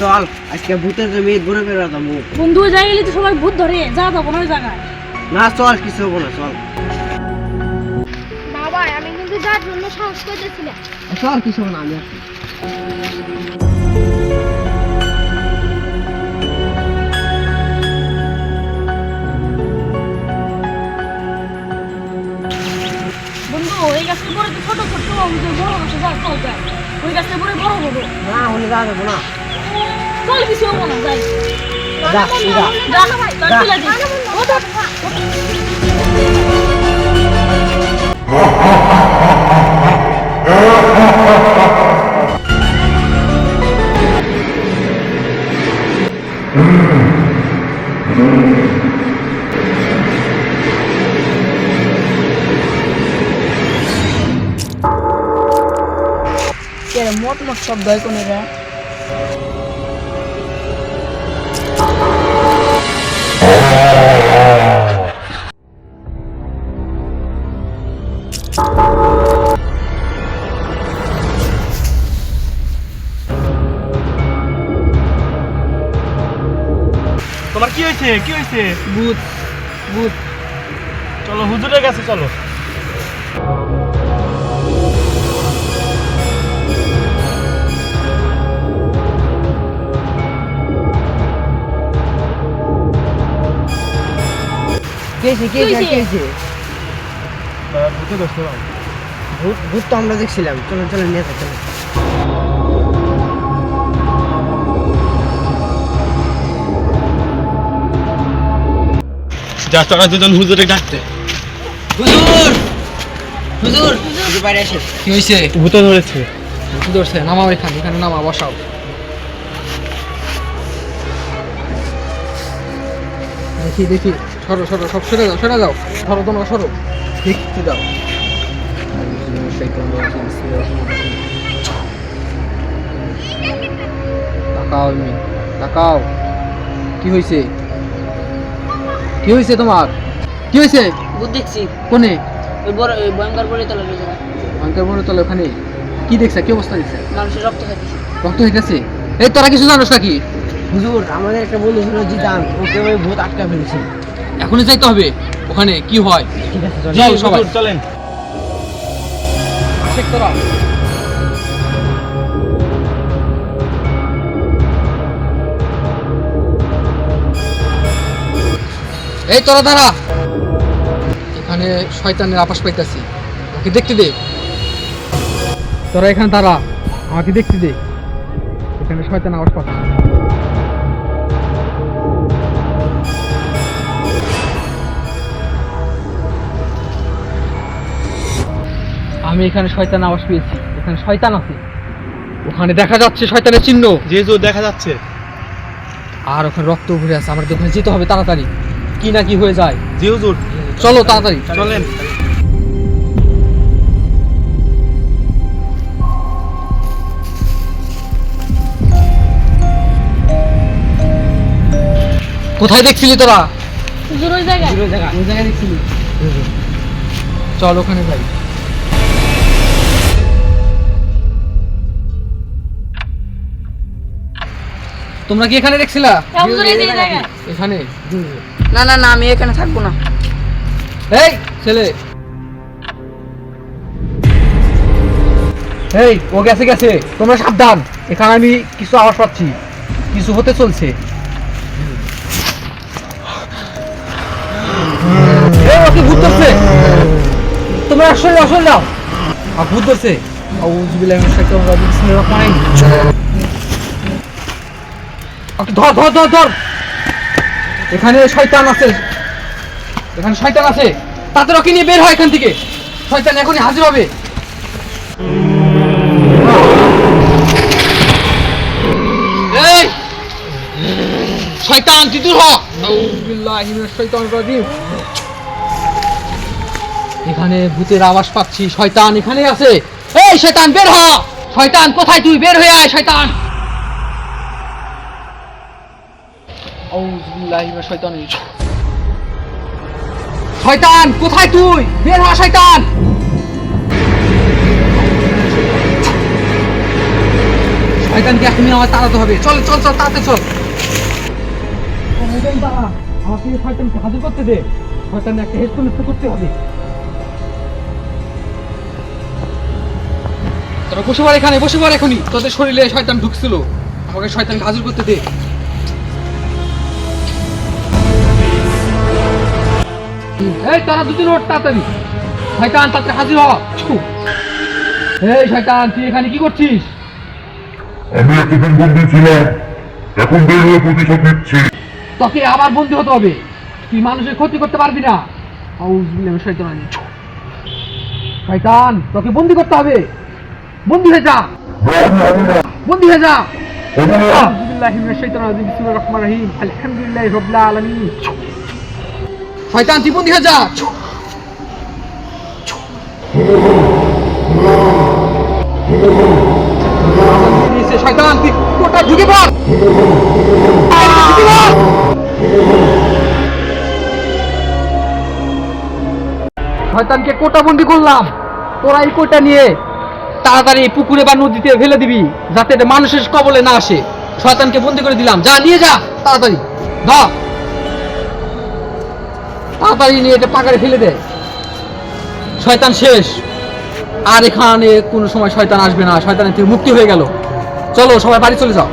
চল আজকে ভূতের জমি ঘুরে বেড়াতাম। বন্ধু যাই গেলে তো সবাই ভূত ধরে যা যাবো না ওই জায়গায়। না চল, কিছু হবো না, চল। বাবা আমি কিন্তু যার জন্য সাহস করতেছিলাম। চল, কিছু হবো না, আমি আছি। বন্ধু এই গাছের পরে তো ছোট ছোট বড় গাছে যা চল যায়, ওই গাছের পরে বড় হবো। না হলে যাওয়া যাবো না। চল কিছু হবো না, যাই যা, যা। যা চল চলে যাই। মোট মোট শব্দ হয় কোন রে? তোমার কি হয়েছে? কি হয়েছে? ভূত ভূত। চলো হুজুরের কাছে চলো। ভূতে ধরতে পারো। ভূত ভূত তো আমরা দেখছিলাম। চলো চলো, নিয়ে যাই, চলো। যা তোরা দুজন হুজুরে ডাকতে। হুজুর হুজুর হুজুর বাইরে আসে। কি হয়েছে? ভূতে ধরেছে। ভূত ধরছে, নামাও এখানে, এখানে নামা, বসাও। দেখি দেখি, সরো সরো, সব সরে যাও, সরে যাও, সরো তোমরা, সরো, দেখতে দাও। তাকাও এমনি, তাকাও। কি হয়েছে? কি হয়েছে তোমার? কি হয়েছে? ভূত দেখছি কোনে? ওই বড় ওই ভয়ঙ্কর বলে তোলা রয়েছে, ভয়ঙ্কর বড় তলে ওখানে। কি দেখছে? কি অবস্থা দেখছে? মানুষের রক্ত খাইতেছে। রক্ত হয়ে গেছে? এই তোরা কিছু জানোস নাকি? হুজুর আমাদের একটা বন্ধু ছিল জিদান, ওকে ওই ভূত আটকা ফেলেছে। এখনই যাইতে হবে ওখানে, কি হয়? ঠিক আছে, চল। যাও সবাই, হুজুর চলেন। আসেক তোরা। এই তোরা দাঁড়া, এখানে শয়তানের আপাস পাইতাছি, আমাকে দেখতে দে। তোরা এখানে দাঁড়া, আমাকে দেখতে দে, এখানে শয়তান আওয়াজ পাচ্ছি। আমি এখানে শয়তান আওয়াজ পেয়েছি, এখানে শয়তান আছে, ওখানে দেখা যাচ্ছে শয়তানের চিহ্ন, যেহেতু দেখা যাচ্ছে। আর ওখানে রক্ত ভরে আছে, আমাদের ওখানে যেতে হবে তাড়াতাড়ি, কি না কি হয়ে যায়। জি হুজুর। চলো তাড়াতাড়ি। চলেন। কোথায় দেখছিলি তোরা? হুজুর ওই জায়গায়। ওই জায়গা। ওই জায়গায় দেখছিলি? চল ওখানে যাই। তোমরা কি এখানে দেখছিলা? হ্যাঁ, হুজুর এই জায়গায়। এখানে? না না না, আমি এখানে থাকবো না। এই ছেলে, এই ও গেছে গেছে, তোমরা সাবধান, এখানে আমি কিছু আওয়াজ পাচ্ছি, কিছু হতে চলছে। এই ওকে ভূত ধরছে, তোমরা আসলে আসলে যাও। আর ভূত ধরছে। আউযুবিল্লাহি মিনাশ শাইতানির রাজিম, বিসমিল্লাহির রহমানির রহিম। ওকে ধর ধর ধর ধর, এখানে শয়তান আছে, এখানে শয়তান আছে, তাদের ওকে নিয়ে বের হয় এখান থেকে, শয়তান এখনই হাজির হবে। এই শয়তান তুই দূর হ। আউযুবিল্লাহি মিনাশ শাইতানির রাজিম। এখানে ভূতের আওয়াজ পাচ্ছি, শয়তান এখানে আছে। এই শয়তান বের হ, শয়তান কোথায় তুই? বের হয়ে আয় শয়তান। আউযুবিল্লাহি মিনাশ শাইতানির রাজিম। শয়তান কোথায় তুই? বের হ শয়তান। শয়তানকে এখনই আমার তাড়াতে হবে। চল চল চল, তাড়াতাড়ি চল। আমাকে শয়তানকে হাজির করতে দে। শয়তানের একটা হেডফোন করতে হবে। তোরা বসে পড় এখানে, বসে পড় এখনই। তোদের শরীরে শয়তান ঢুকছিল, আমাকে শয়তানকে হাজির করতে দে। এই তোরা দুজন ওঠ তাড়াতাড়ি। শয়তান তাড়াতাড়ি হাজির হ। এই শয়তান, তুই এখানে কি করছিস? আমি এতদিন বন্দী ছিলাম, এখন বের হয়ে প্রতিশোধ নিচ্ছি। তোকে আবার বন্দী হতে হবে। তুই মানুষের ক্ষতি করতে পারবি না। শয়তান, তোকে বন্দী করতে হবে। বন্দী হয়ে যা, বন্দী হয়ে যা। শয়তান, তুই বন্দী হয়ে যা। শয়তান, তুই কোটা ঢুকে পড়। শয়তানকে কোটা বন্দি করলাম। তোরা এই কোটা নিয়ে তাড়াতাড়ি পুকুরে বা নদীতে ফেলে দিবি, যাতে এটা মানুষের কবলে না আসে। শয়তানকে বন্দি করে দিলাম, যা নিয়ে যা তাড়াতাড়ি। ধর, তাড়াতাড়ি নিয়ে এটা পাকারে ফেলে দে। শয়তান শেষ, আর এখানে কোনো সময় শয়তান আসবে না। শয়তানের থেকে মুক্তি হয়ে গেল। চলো সবাই বাড়ি চলে যাও।